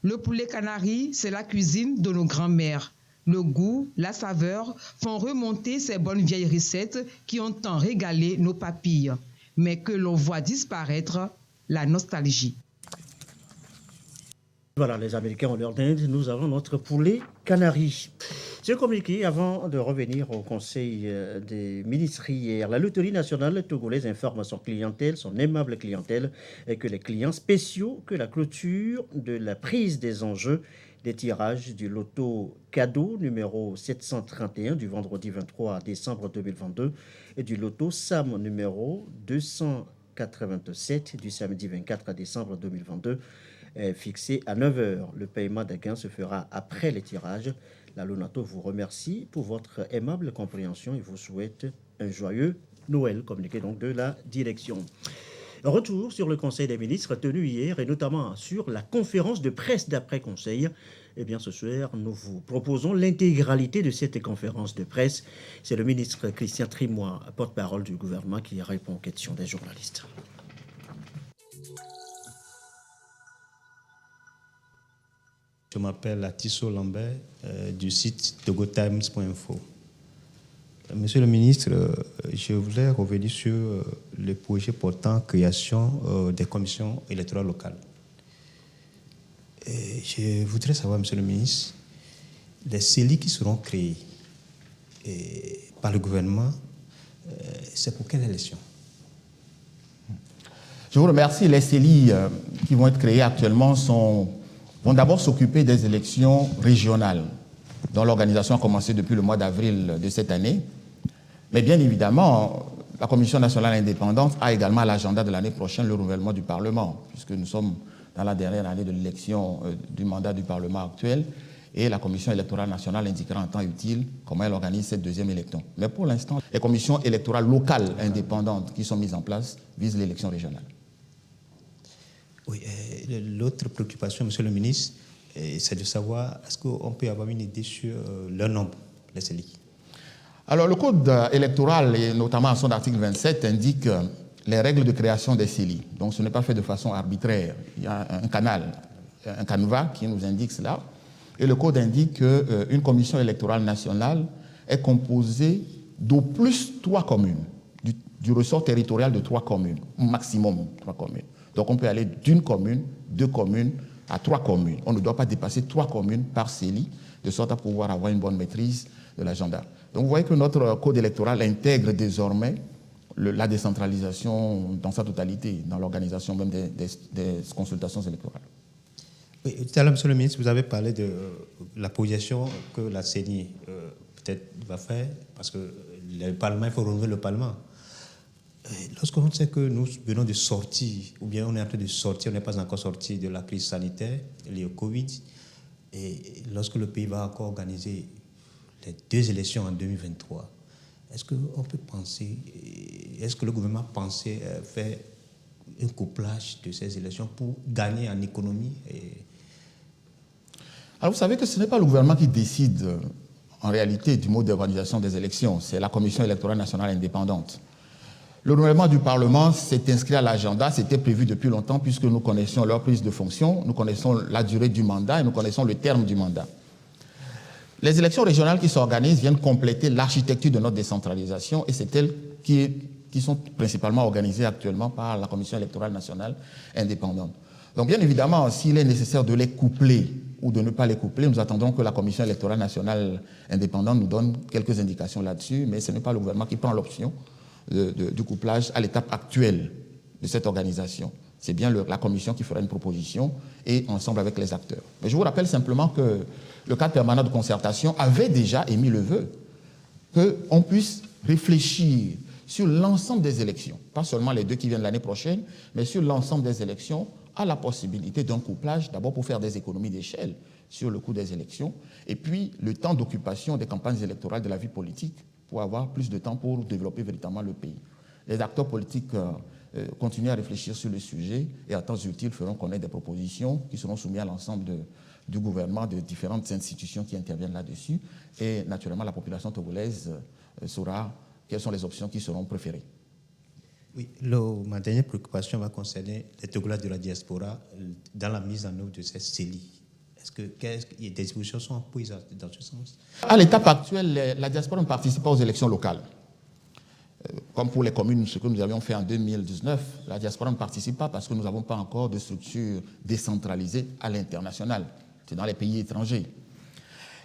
Le poulet canari, c'est la cuisine de nos grands-mères. Le goût, la saveur font remonter ces bonnes vieilles recettes qui ont tant régalé nos papilles. Mais que l'on voit disparaître la nostalgie. Voilà, les Américains ont leur dinde, nous avons notre poulet canari. Ce communiqué, avant de revenir au Conseil des ministres hier, la Loterie nationale togolaise informe son clientèle, son aimable clientèle, et que les clients spéciaux, que la clôture de la prise des enjeux des tirages du loto cadeau numéro 731 du vendredi 23 décembre 2022 et du loto SAM numéro 287 du samedi 24 décembre 2022 est fixé à 9h. Le paiement des gains se fera après les tirages. La Lonato vous remercie pour votre aimable compréhension et vous souhaite un joyeux Noël, communiqué donc de la direction. Retour sur le Conseil des ministres tenu hier et notamment sur la conférence de presse d'après-conseil. Eh bien, ce soir, nous vous proposons l'intégralité de cette conférence de presse. C'est le ministre Christian Trimois, porte-parole du gouvernement, qui répond aux questions des journalistes. Je m'appelle Atisso Lambert du site togotimes.info. Monsieur le ministre, je voulais revenir sur le projet portant création des commissions électorales locales. Et je voudrais savoir, monsieur le ministre, les CELI qui seront créés par le gouvernement, c'est pour quelle élection? Je vous remercie. Les CELI qui vont être créés actuellement vont d'abord s'occuper des élections régionales, dont l'organisation a commencé depuis le mois d'avril de cette année. Mais bien évidemment, la Commission nationale indépendante a également à l'agenda de l'année prochaine le renouvellement du Parlement, puisque nous sommes dans la dernière année de l'élection du mandat du Parlement actuel, et la Commission électorale nationale indiquera en temps utile comment elle organise cette deuxième élection. Mais pour l'instant, les commissions électorales locales indépendantes qui sont mises en place visent l'élection régionale. Oui, l'autre préoccupation, monsieur le ministre, c'est de savoir, est-ce qu'on peut avoir une idée sur leur nombre, les CELI? Alors, le code électoral, et notamment à son article 27, indique les règles de création des CELI. Donc, ce n'est pas fait de façon arbitraire. Il y a un canevas qui nous indique cela. Et le code indique qu'une commission électorale nationale est composée d'au plus 3 communes, du ressort territorial de 3 communes, au maximum 3 communes. Donc, on peut aller d'une commune, 2 communes, à 3 communes. On ne doit pas dépasser 3 communes par CELI, de sorte à pouvoir avoir une bonne maîtrise de l'agenda. Donc, vous voyez que notre code électoral intègre désormais la décentralisation dans sa totalité, dans l'organisation même des consultations électorales. Oui, tout à l'heure, monsieur le ministre, vous avez parlé de la projection que la CENI peut-être va faire, parce que le Parlement, il faut renouveler le Parlement. Lorsqu'on sait que nous venons de sortir, ou bien on est en train de sortir, on n'est pas encore sorti de la crise sanitaire liée au Covid, et lorsque le pays va encore organiser les 2 élections en 2023, est-ce qu'on peut penser, est-ce que le gouvernement pensait faire un couplage de ces élections pour gagner en économie Alors vous savez que ce n'est pas le gouvernement qui décide en réalité du mode d'organisation des élections, c'est la Commission électorale nationale indépendante. Le renouvellement du Parlement s'est inscrit à l'agenda, c'était prévu depuis longtemps puisque nous connaissions leur prise de fonction, nous connaissons la durée du mandat et nous connaissons le terme du mandat. Les élections régionales qui s'organisent viennent compléter l'architecture de notre décentralisation et c'est elles qui sont principalement organisées actuellement par la Commission électorale nationale indépendante. Donc bien évidemment, s'il est nécessaire de les coupler ou de ne pas les coupler, nous attendons que la Commission électorale nationale indépendante nous donne quelques indications là-dessus, mais ce n'est pas le gouvernement qui prend l'option du couplage à l'étape actuelle de cette organisation. C'est bien la Commission qui fera une proposition et ensemble avec les acteurs. Mais je vous rappelle simplement que le cadre permanent de concertation avait déjà émis le vœu qu'on puisse réfléchir sur l'ensemble des élections, pas seulement les 2 qui viennent l'année prochaine, mais sur l'ensemble des élections, à la possibilité d'un couplage, d'abord pour faire des économies d'échelle sur le coût des élections, et puis le temps d'occupation des campagnes électorales de la vie politique, pour avoir plus de temps pour développer véritablement le pays. Les acteurs politiques continuent à réfléchir sur le sujet et à temps utile feront connaître des propositions qui seront soumises à l'ensemble du gouvernement, de différentes institutions qui interviennent là-dessus. Et naturellement, la population togolaise saura quelles sont les options qui seront préférées. Oui, ma dernière préoccupation va concerner les Togolais de la diaspora dans la mise en œuvre de ces CELI. Est-ce que des dispositions sont prises dans ce sens? À l'étape actuelle, la diaspora ne participe pas aux élections locales. Comme pour les communes, ce que nous avions fait en 2019, la diaspora ne participe pas parce que nous n'avons pas encore de structure décentralisée à l'international. C'est dans les pays étrangers.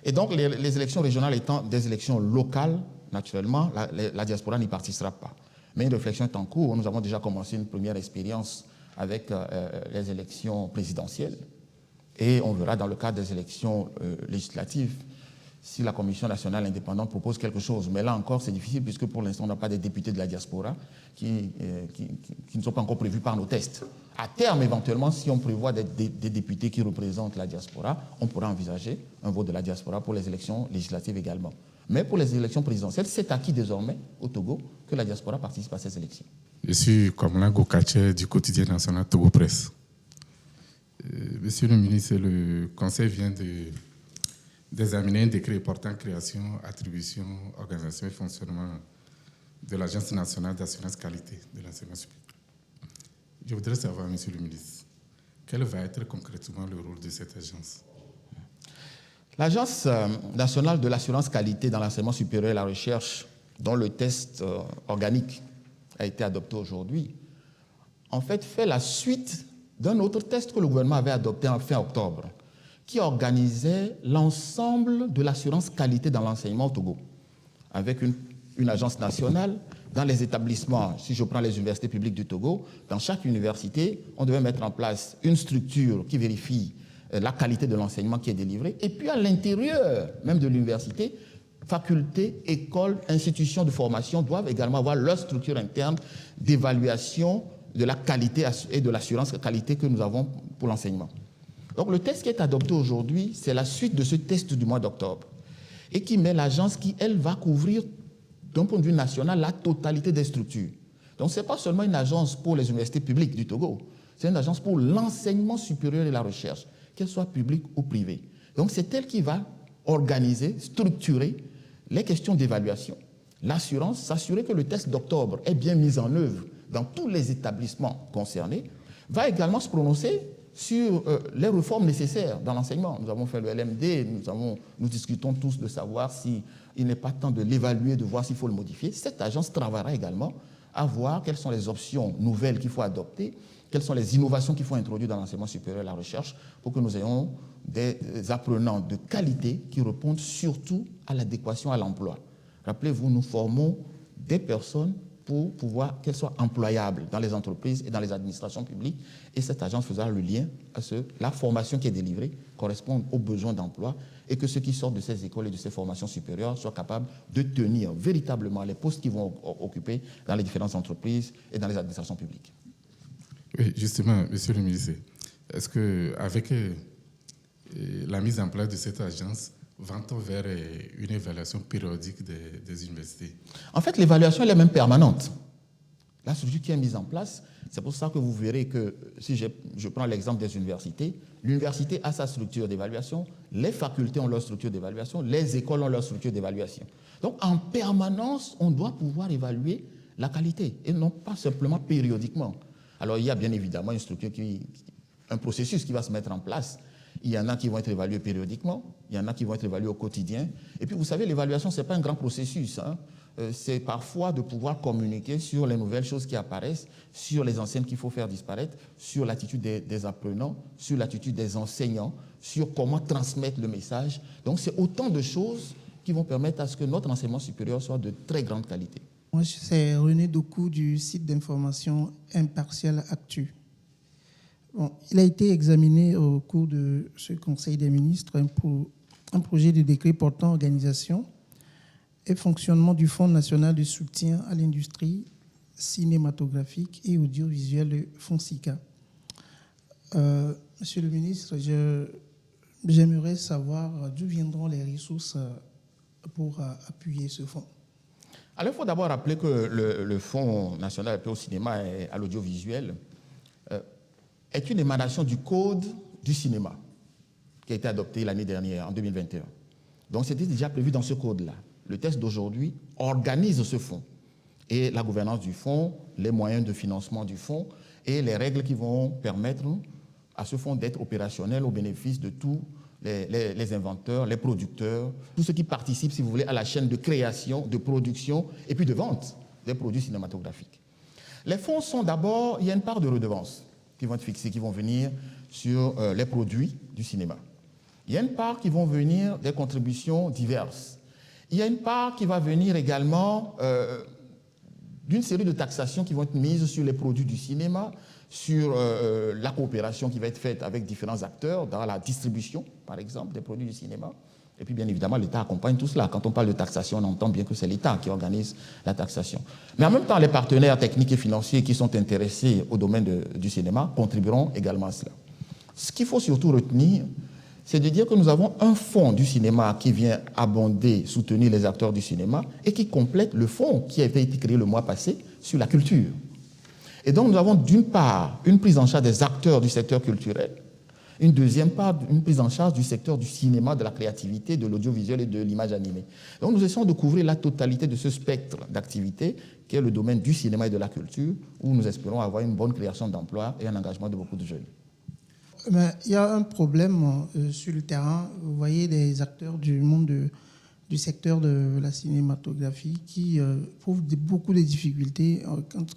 Et donc, les élections régionales étant des élections locales, naturellement, la diaspora n'y participera pas. Mais une réflexion est en cours. Nous avons déjà commencé une première expérience avec les élections présidentielles. Et on verra dans le cadre des élections législatives si la Commission nationale indépendante propose quelque chose. Mais là encore, c'est difficile puisque pour l'instant, on n'a pas des députés de la diaspora qui ne sont pas encore prévus par nos tests. À terme, éventuellement, si on prévoit des députés qui représentent la diaspora, on pourra envisager un vote de la diaspora pour les élections législatives également. Mais pour les élections présidentielles, c'est acquis désormais au Togo que la diaspora participe à ces élections. Je suis Komla Gokache du quotidien national Togo Presse. Monsieur le ministre, le Conseil vient d'examiner un décret portant création, attribution, organisation et fonctionnement de l'Agence nationale d'assurance qualité de l'enseignement supérieur. Je voudrais savoir, monsieur le ministre, quel va être concrètement le rôle de cette agence? L'Agence nationale de l'assurance qualité dans l'enseignement supérieur et la recherche, dont le test organique a été adopté aujourd'hui, en fait fait la suite d'un autre test que le gouvernement avait adopté en fin octobre, qui organisait l'ensemble de l'assurance qualité dans l'enseignement au Togo, avec une agence nationale dans les établissements. Si je prends les universités publiques du Togo, dans chaque université, on devait mettre en place une structure qui vérifie la qualité de l'enseignement qui est délivré. Et puis à l'intérieur même de l'université, facultés, écoles, institutions de formation doivent également avoir leur structure interne d'évaluation de la qualité et de l'assurance qualité que nous avons pour l'enseignement. Donc le test qui est adopté aujourd'hui, c'est la suite de ce test du mois d'octobre et qui met l'agence qui, elle, va couvrir d'un point de vue national la totalité des structures. Donc ce n'est pas seulement une agence pour les universités publiques du Togo, c'est une agence pour l'enseignement supérieur et la recherche, qu'elle soit publique ou privée. Donc c'est elle qui va organiser, structurer les questions d'évaluation, l'assurance, s'assurer que le test d'octobre est bien mis en œuvre dans tous les établissements concernés, va également se prononcer sur les réformes nécessaires dans l'enseignement. Nous avons fait le LMD, nous discutons tous de savoir s'il n'est pas temps de l'évaluer, de voir s'il faut le modifier. Cette agence travaillera également à voir quelles sont les options nouvelles qu'il faut adopter, quelles sont les innovations qu'il faut introduire dans l'enseignement supérieur et la recherche pour que nous ayons des apprenants de qualité qui répondent surtout à l'adéquation à l'emploi. Rappelez-vous, nous formons des personnes pour pouvoir qu'elles soient employables dans les entreprises et dans les administrations publiques. Et cette agence faisra le lien à ce que la formation qui est délivrée corresponde aux besoins d'emploi et que ceux qui sortent de ces écoles et de ces formations supérieures soient capables de tenir véritablement les postes qu'ils vont occuper dans les différentes entreprises et dans les administrations publiques. Oui, justement, monsieur le ministre, est-ce qu'avec la mise en place de cette agence, va-t-on vers une évaluation périodique des universités? En fait, l'évaluation elle est même permanente. La structure qui est mise en place, c'est pour ça que vous verrez que, si je prends l'exemple des universités, l'université a sa structure d'évaluation, les facultés ont leur structure d'évaluation, les écoles ont leur structure d'évaluation. Donc, en permanence, on doit pouvoir évaluer la qualité, et non pas simplement périodiquement. Alors, il y a bien évidemment une structure, un processus qui va se mettre en place. Il y en a qui vont être évalués périodiquement, il y en a qui vont être évalués au quotidien. Et puis, vous savez, l'évaluation, ce n'est pas un grand processus. C'est parfois de pouvoir communiquer sur les nouvelles choses qui apparaissent, sur les anciennes qu'il faut faire disparaître, sur l'attitude des apprenants, sur l'attitude des enseignants, sur comment transmettre le message. Donc, c'est autant de choses qui vont permettre à ce que notre enseignement supérieur soit de très grande qualité. Moi, c'est René Doku du site d'information Impartial Actu. Bon, il a été examiné au cours de ce Conseil des ministres un projet de décret portant organisation et fonctionnement du Fonds national de soutien à l'industrie cinématographique et audiovisuelle, le FONSICA. Monsieur le ministre, j'aimerais savoir d'où viendront les ressources pour appuyer ce fonds. Alors, il faut d'abord rappeler que le Fonds national d'appui au cinéma et à l'audiovisuel est une émanation du Code du cinéma qui a été adopté l'année dernière, en 2021. Donc, c'était déjà prévu dans ce code-là. Le texte d'aujourd'hui organise ce fonds et la gouvernance du fonds, les moyens de financement du fonds et les règles qui vont permettre à ce fonds d'être opérationnel au bénéfice de tous les inventeurs, les producteurs, tous ceux qui participent, si vous voulez, à la chaîne de création, de production et puis de vente des produits cinématographiques. Les fonds sont d'abord, il y a une part de redevances qui vont être fixées, qui vont venir sur les produits du cinéma. Il y a une part qui vont venir des contributions diverses. Il y a une part qui va venir également d'une série de taxations qui vont être mises sur les produits du cinéma, sur la coopération qui va être faite avec différents acteurs dans la distribution, par exemple, des produits du cinéma. Et puis, bien évidemment, l'État accompagne tout cela. Quand on parle de taxation, on entend bien que c'est l'État qui organise la taxation. Mais en même temps, les partenaires techniques et financiers qui sont intéressés au domaine du cinéma contribueront également à cela. Ce qu'il faut surtout retenir, c'est de dire que nous avons un fonds du cinéma qui vient abonder, soutenir les acteurs du cinéma et qui complète le fonds qui a été créé le mois passé sur la culture. Et donc, nous avons d'une part une prise en charge des acteurs du secteur culturel, une deuxième part, une prise en charge du secteur du cinéma, de la créativité, de l'audiovisuel et de l'image animée. Donc, nous essayons de couvrir la totalité de ce spectre d'activités qui est le domaine du cinéma et de la culture, où nous espérons avoir une bonne création d'emplois et un engagement de beaucoup de jeunes. Mais il y a un problème sur le terrain. Vous voyez des acteurs du monde du secteur de la cinématographie qui prouvent beaucoup de difficultés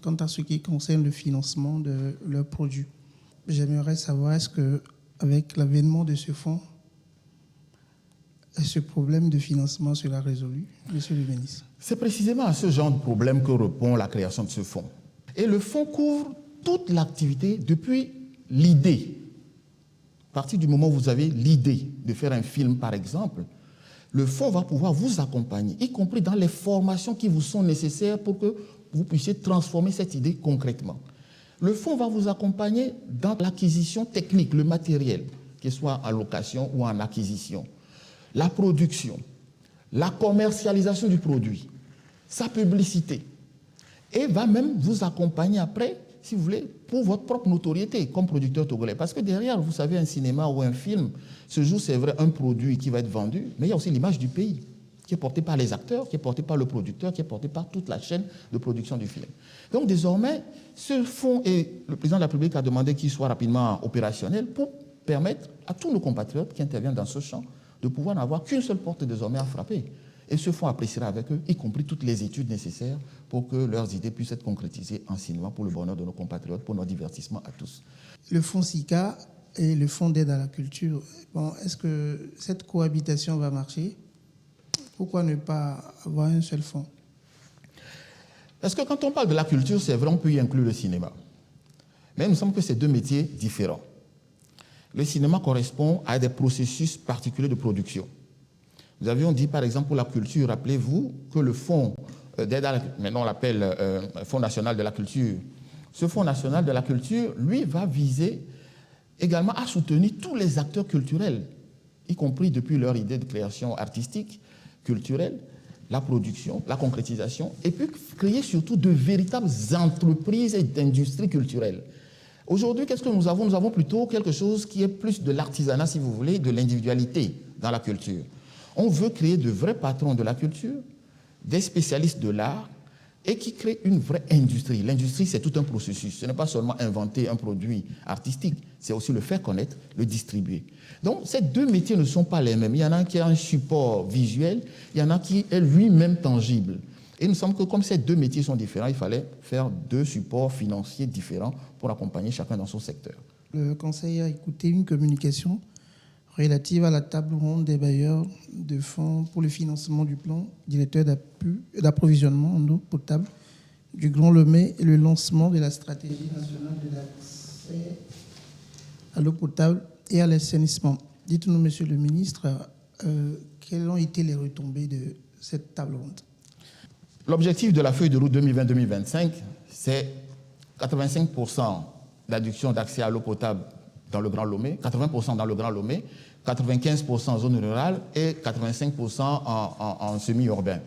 quant à ce qui concerne le financement de leurs produits. J'aimerais savoir, est-ce qu'avec l'avènement de ce fonds, ce problème de financement sera résolu, Monsieur le ministre? C'est précisément à ce genre de problème que répond la création de ce fonds. Et le fonds couvre toute l'activité depuis l'idée. À partir du moment où vous avez l'idée de faire un film, par exemple, le fonds va pouvoir vous accompagner, y compris dans les formations qui vous sont nécessaires pour que vous puissiez transformer cette idée concrètement. Le fonds va vous accompagner dans l'acquisition technique, le matériel, qu'il soit en location ou en acquisition, la production, la commercialisation du produit, sa publicité, et va même vous accompagner après, si vous voulez, pour votre propre notoriété comme producteur togolais. Parce que derrière, vous savez, un cinéma ou un film, ce jour, c'est vrai, un produit qui va être vendu, mais il y a aussi l'image du pays, qui est portée par les acteurs, qui est portée par le producteur, qui est portée par toute la chaîne de production du film. Donc désormais, ce fonds, et le président de la République a demandé qu'il soit rapidement opérationnel pour permettre à tous nos compatriotes qui interviennent dans ce champ de pouvoir n'avoir qu'une seule porte désormais à frapper. Et ce fonds appréciera avec eux, y compris toutes les études nécessaires pour que leurs idées puissent être concrétisées en cinéma pour le bonheur de nos compatriotes, pour notre divertissement à tous. Le fonds SICA et le fonds d'aide à la culture, bon, est-ce que cette cohabitation va marcher? Pourquoi ne pas avoir un seul fonds? Parce que quand on parle de la culture, c'est vrai, on peut y inclure le cinéma. Mais il me semble que c'est deux métiers différents. Le cinéma correspond à des processus particuliers de production. Nous avions dit, par exemple, pour la culture, rappelez-vous que le fonds d'aide à la culture, maintenant on l'appelle Fonds national de la culture, ce Fonds national de la culture, lui, va viser également à soutenir tous les acteurs culturels, y compris depuis leur idée de création artistique, culturelle, la production, la concrétisation, et puis créer surtout de véritables entreprises et d'industries culturelles. Aujourd'hui, qu'est-ce que nous avons? Nous avons plutôt quelque chose qui est plus de l'artisanat, si vous voulez, de l'individualité dans la culture. On veut créer de vrais patrons de la culture, des spécialistes de l'art, et qui créent une vraie industrie. L'industrie, c'est tout un processus. Ce n'est pas seulement inventer un produit artistique, c'est aussi le faire connaître, le distribuer. Donc, ces deux métiers ne sont pas les mêmes. Il y en a un qui a un support visuel, il y en a qui est lui-même tangible. Et il nous semble que comme ces deux métiers sont différents, il fallait faire deux supports financiers différents pour accompagner chacun dans son secteur. Le Conseil a écouté une communication relative à la table ronde des bailleurs de fonds pour le financement du plan directeur d'approvisionnement en eau potable du Grand Lomé et le lancement de la stratégie nationale de l'accès à l'eau potable et à l'assainissement. Dites-nous, Monsieur le ministre, quelles ont été les retombées de cette table ronde? L'objectif de la feuille de route 2020-2025, c'est 85% d'adduction d'accès à l'eau potable dans le Grand Lomé, 80% dans le Grand Lomé, 95% en zone rurale et 85% en semi-urbain.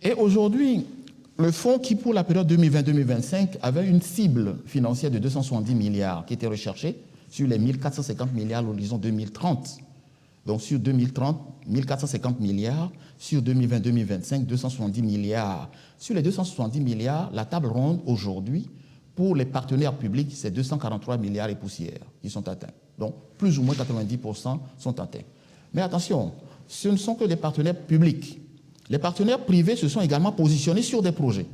Et aujourd'hui, le fonds qui, pour la période 2020-2025, avait une cible financière de 270 milliards qui était recherchée sur les 1450 milliards à l'horizon 2030. Donc sur 2030, 1450 milliards, sur 2020-2025, 270 milliards. Sur les 270 milliards, la table ronde aujourd'hui, pour les partenaires publics, c'est 243 milliards et poussières qui sont atteints. Donc, plus ou moins 90% sont atteints. Mais attention, ce ne sont que les partenaires publics. Les partenaires privés se sont également positionnés sur des projets.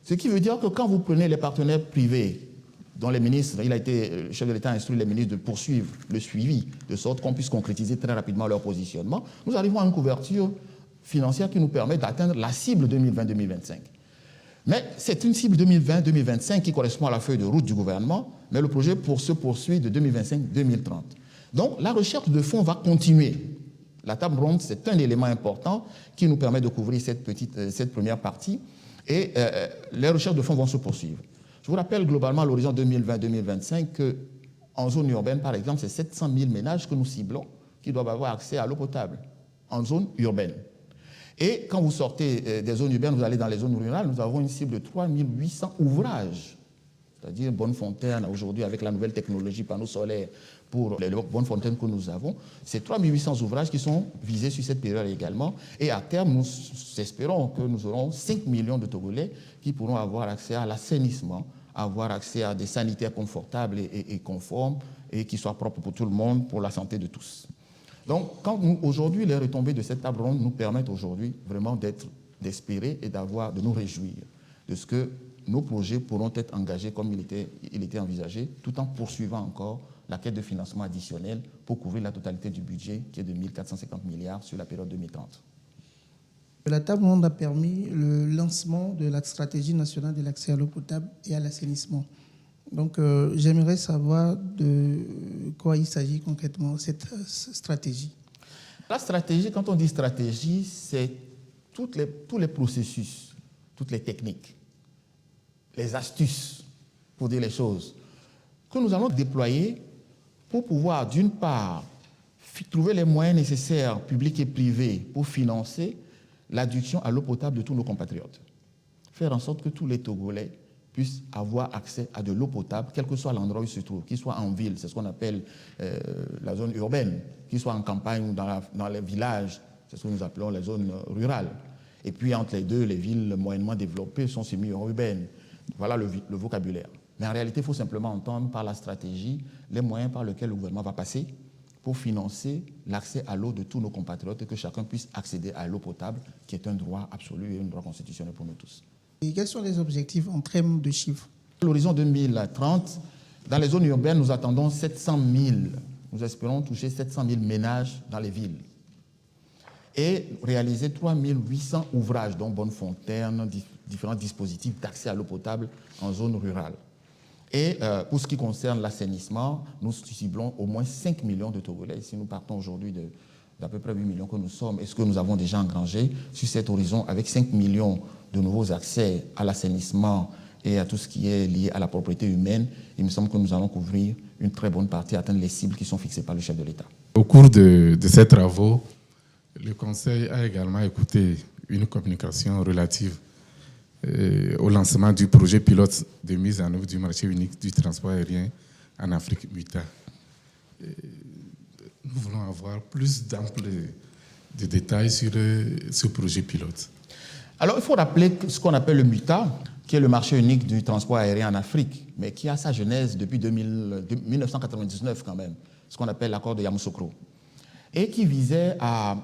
Ce qui veut dire que quand vous prenez les partenaires privés, dont les ministres, le chef de l'État a instruit les ministres de poursuivre le suivi, de sorte qu'on puisse concrétiser très rapidement leur positionnement, nous arrivons à une couverture financière qui nous permet d'atteindre la cible 2020-2025. Mais c'est une cible 2020-2025 qui correspond à la feuille de route du gouvernement, mais le projet se poursuit de 2025-2030. Donc la recherche de fonds va continuer. La table ronde, c'est un élément important qui nous permet de couvrir cette première partie, et les recherches de fonds vont se poursuivre. Je vous rappelle globalement à l'horizon 2020-2025 qu'en zone urbaine, par exemple, c'est 700 000 ménages que nous ciblons qui doivent avoir accès à l'eau potable en zone urbaine. Et quand vous sortez des zones urbaines, vous allez dans les zones rurales, nous avons une cible de 3 800 ouvrages c'est-à-dire Bonnefontaine aujourd'hui avec la nouvelle technologie panneaux solaires pour les Bonnefontaines que nous avons. C'est 3800 ouvrages qui sont visés sur cette période également. Et à terme, nous espérons que nous aurons 5 millions de Togolais qui pourront avoir accès à l'assainissement, avoir accès à des sanitaires confortables et conformes et qui soient propres pour tout le monde, pour la santé de tous. Donc, aujourd'hui, les retombées de cette table ronde nous permettent aujourd'hui vraiment d'espérer et de nous réjouir de ce que nos projets pourront être engagés comme il était envisagé, tout en poursuivant encore la quête de financement additionnel pour couvrir la totalité du budget qui est de 1 450 milliards sur la période 2030. La table ronde a permis le lancement de la stratégie nationale de l'accès à l'eau potable et à l'assainissement. Donc, j'aimerais savoir de quoi il s'agit concrètement, cette stratégie. La stratégie, quand on dit stratégie, c'est tous les processus, toutes les techniques, les astuces, pour dire les choses, que nous allons déployer pour pouvoir, d'une part, trouver les moyens nécessaires, publics et privés, pour financer l'adduction à l'eau potable de tous nos compatriotes. Faire en sorte que tous les Togolais puissent avoir accès à de l'eau potable, quel que soit l'endroit où ils se trouvent, qu'ils soient en ville, c'est ce qu'on appelle la zone urbaine, qu'ils soient en campagne ou dans les villages, c'est ce que nous appelons les zones rurales. Et puis entre les deux, les villes moyennement développées sont semi-urbaines. Voilà le vocabulaire. Mais en réalité, il faut simplement entendre par la stratégie les moyens par lesquels le gouvernement va passer pour financer l'accès à l'eau de tous nos compatriotes et que chacun puisse accéder à l'eau potable, qui est un droit absolu et un droit constitutionnel pour nous tous. Et quels sont les objectifs en termes de chiffres? À l'horizon 2030, dans les zones urbaines, nous attendons 700 000. Nous espérons toucher 700 000 ménages dans les villes et réaliser 3 800 ouvrages, dont Bonnefontaine, différents dispositifs d'accès à l'eau potable en zone rurale. Et pour ce qui concerne l'assainissement, nous ciblons au moins 5 millions de Togolais. Si nous partons aujourd'hui d'à peu près 8 millions que nous sommes, et ce que nous avons déjà engrangé sur cet horizon, avec 5 millions de nouveaux accès à l'assainissement et à tout ce qui est lié à la propriété humaine, il me semble que nous allons couvrir une très bonne partie, atteindre les cibles qui sont fixées par le chef de l'État. Au cours de ces travaux, le Conseil a également écouté une communication relative au lancement du projet pilote de mise en œuvre du marché unique du transport aérien en Afrique, MUTA. Nous voulons avoir plus d'amples de détails sur ce projet pilote. Alors, il faut rappeler ce qu'on appelle le MUTA, qui est le marché unique du transport aérien en Afrique, mais qui a sa genèse depuis 1999 quand même, ce qu'on appelle l'accord de Yamoussoukro, et qui visait à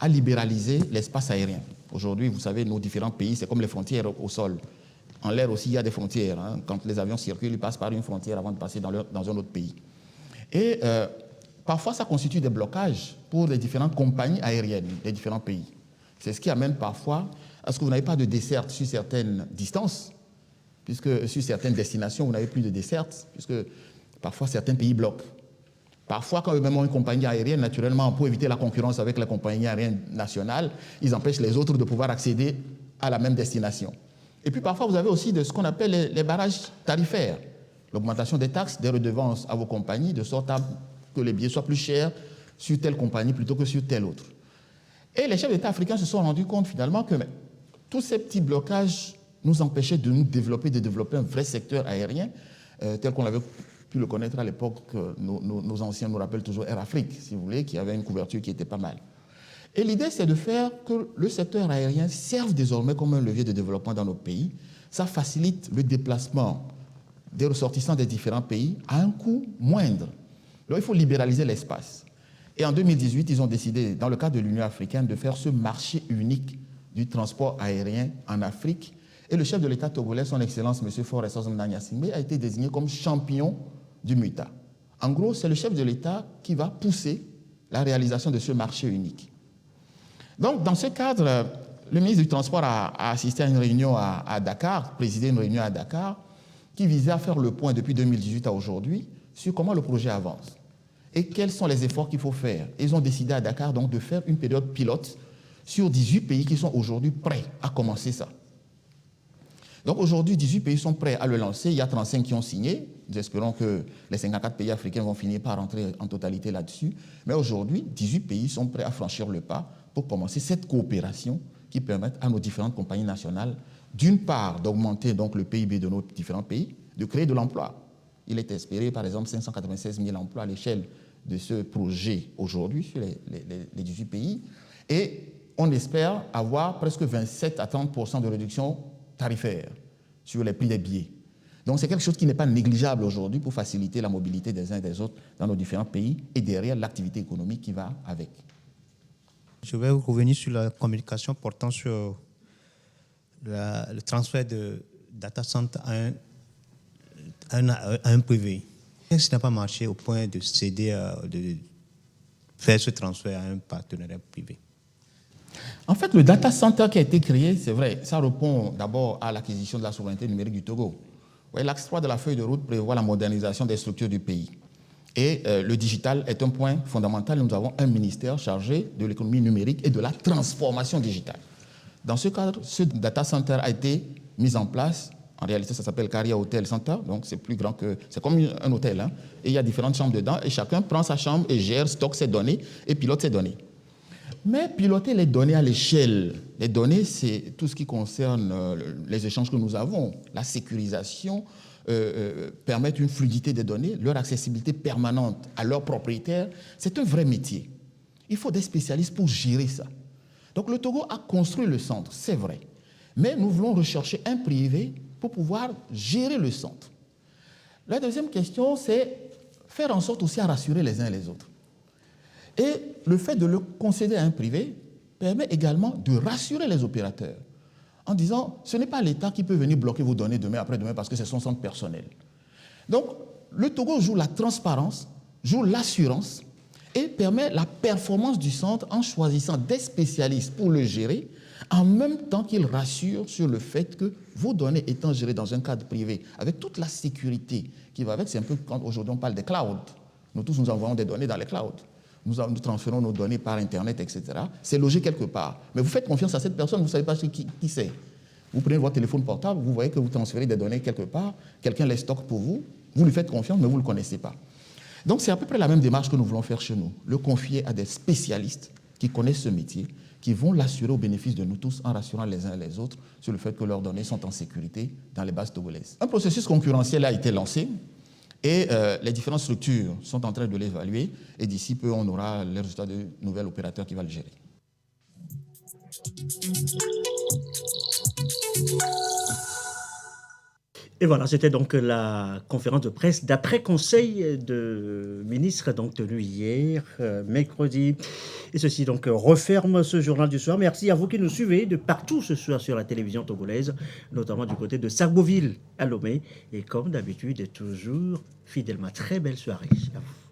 libéraliser l'espace aérien. Aujourd'hui, vous savez, nos différents pays, c'est comme les frontières au sol. En l'air aussi, il y a des frontières. Hein. Quand les avions circulent, ils passent par une frontière avant de passer dans un autre pays. Et parfois, ça constitue des blocages pour les différentes compagnies aériennes des différents pays. C'est ce qui amène parfois à ce que vous n'avez pas de desserte sur certaines distances, puisque sur certaines destinations, vous n'avez plus de desserte, puisque parfois certains pays bloquent. Parfois, quand eux-mêmes ont une compagnie aérienne, naturellement, pour éviter la concurrence avec la compagnie aérienne nationale, ils empêchent les autres de pouvoir accéder à la même destination. Et puis parfois, vous avez aussi ce qu'on appelle les barrages tarifaires, l'augmentation des taxes, des redevances à vos compagnies, de sorte à que les billets soient plus chers sur telle compagnie plutôt que sur telle autre. Et les chefs d'État africains se sont rendus compte finalement que tous ces petits blocages nous empêchaient de développer un vrai secteur aérien tel qu'on l'avait pu le connaître à l'époque. Nos anciens nous rappellent toujours Air Afrique, si vous voulez, qui avait une couverture qui était pas mal. Et l'idée, c'est de faire que le secteur aérien serve désormais comme un levier de développement dans nos pays. Ça facilite le déplacement des ressortissants des différents pays à un coût moindre. Donc, il faut libéraliser l'espace. Et en 2018, ils ont décidé, dans le cadre de l'Union africaine, de faire ce marché unique du transport aérien en Afrique. Et le chef de l'État togolais, son Excellence M. Faure Essoz-Mna Gnassingbé, a été désigné comme champion du MUTA. En gros, c'est le chef de l'État qui va pousser la réalisation de ce marché unique. Donc, dans ce cadre, le ministre du Transport a assisté à une réunion à Dakar, présidé une réunion à Dakar, qui visait à faire le point depuis 2018 à aujourd'hui sur comment le projet avance et quels sont les efforts qu'il faut faire. Ils ont décidé à Dakar donc de faire une période pilote sur 18 pays qui sont aujourd'hui prêts à commencer ça. Donc aujourd'hui, 18 pays sont prêts à le lancer. Il y a 35 qui ont signé. Nous espérons que les 54 pays africains vont finir par rentrer en totalité là-dessus. Mais aujourd'hui, 18 pays sont prêts à franchir le pas pour commencer cette coopération qui permette à nos différentes compagnies nationales, d'une part, d'augmenter donc le PIB de nos différents pays, de créer de l'emploi. Il est espéré, par exemple, 596 000 emplois à l'échelle de ce projet aujourd'hui sur les 18 pays. Et on espère avoir presque 27 à 30% de réduction tarifaire sur les prix des billets. Donc c'est quelque chose qui n'est pas négligeable aujourd'hui pour faciliter la mobilité des uns et des autres dans nos différents pays et derrière l'activité économique qui va avec. Je vais revenir sur la communication portant sur le transfert de data center à un privé. Qu'est-ce qui n'a pas marché au point de céder, de faire ce transfert à un partenariat privé? En fait, le data center qui a été créé, c'est vrai, ça répond d'abord à l'acquisition de la souveraineté numérique du Togo. L'axe 3 de la feuille de route prévoit la modernisation des structures du pays. Et le digital est un point fondamental. Nous avons un ministère chargé de l'économie numérique et de la transformation digitale. Dans ce cadre, ce data center a été mis en place. En réalité, ça s'appelle Caria Hotel Center, donc c'est plus grand que... C'est comme un hôtel, hein, et il y a différentes chambres dedans, et chacun prend sa chambre et gère, stocke ses données et pilote ses données. Mais piloter les données à l'échelle, les données, c'est tout ce qui concerne les échanges que nous avons, la sécurisation, permettre une fluidité des données, leur accessibilité permanente à leurs propriétaires, c'est un vrai métier. Il faut des spécialistes pour gérer ça. Donc le Togo a construit le centre, c'est vrai, mais nous voulons rechercher un privé pour pouvoir gérer le centre. La deuxième question, c'est faire en sorte aussi à rassurer les uns et les autres. Et le fait de le concéder à un privé permet également de rassurer les opérateurs en disant ce n'est pas l'État qui peut venir bloquer vos données demain, après-demain, parce que c'est son centre personnel. Donc, le Togo joue la transparence, joue l'assurance et permet la performance du centre en choisissant des spécialistes pour le gérer, en même temps qu'il rassure sur le fait que vos données étant gérées dans un cadre privé, avec toute la sécurité qui va avec, c'est un peu quand aujourd'hui on parle des clouds. Nous tous, nous envoyons des données dans les clouds. Nous transférons nos données par Internet, etc. C'est logé quelque part. Mais vous faites confiance à cette personne, vous ne savez pas qui c'est. Vous prenez votre téléphone portable, vous voyez que vous transférez des données quelque part, quelqu'un les stocke pour vous, vous lui faites confiance, mais vous ne le connaissez pas. Donc c'est à peu près la même démarche que nous voulons faire chez nous, le confier à des spécialistes qui connaissent ce métier, qui vont l'assurer au bénéfice de nous tous en rassurant les uns et les autres sur le fait que leurs données sont en sécurité dans les bases togolaises. Un processus concurrentiel a été lancé. Et les différentes structures sont en train de l'évaluer. Et d'ici peu, on aura les résultats de nouvel opérateur qui va le gérer. Et voilà, c'était donc la conférence de presse d'après-conseil de ministre tenue hier, mercredi. Et ceci donc referme ce journal du soir. Merci à vous qui nous suivez de partout ce soir sur la télévision togolaise, notamment du côté de Sargoville à Lomé. Et comme d'habitude, toujours fidèlement, très belle soirée à vous.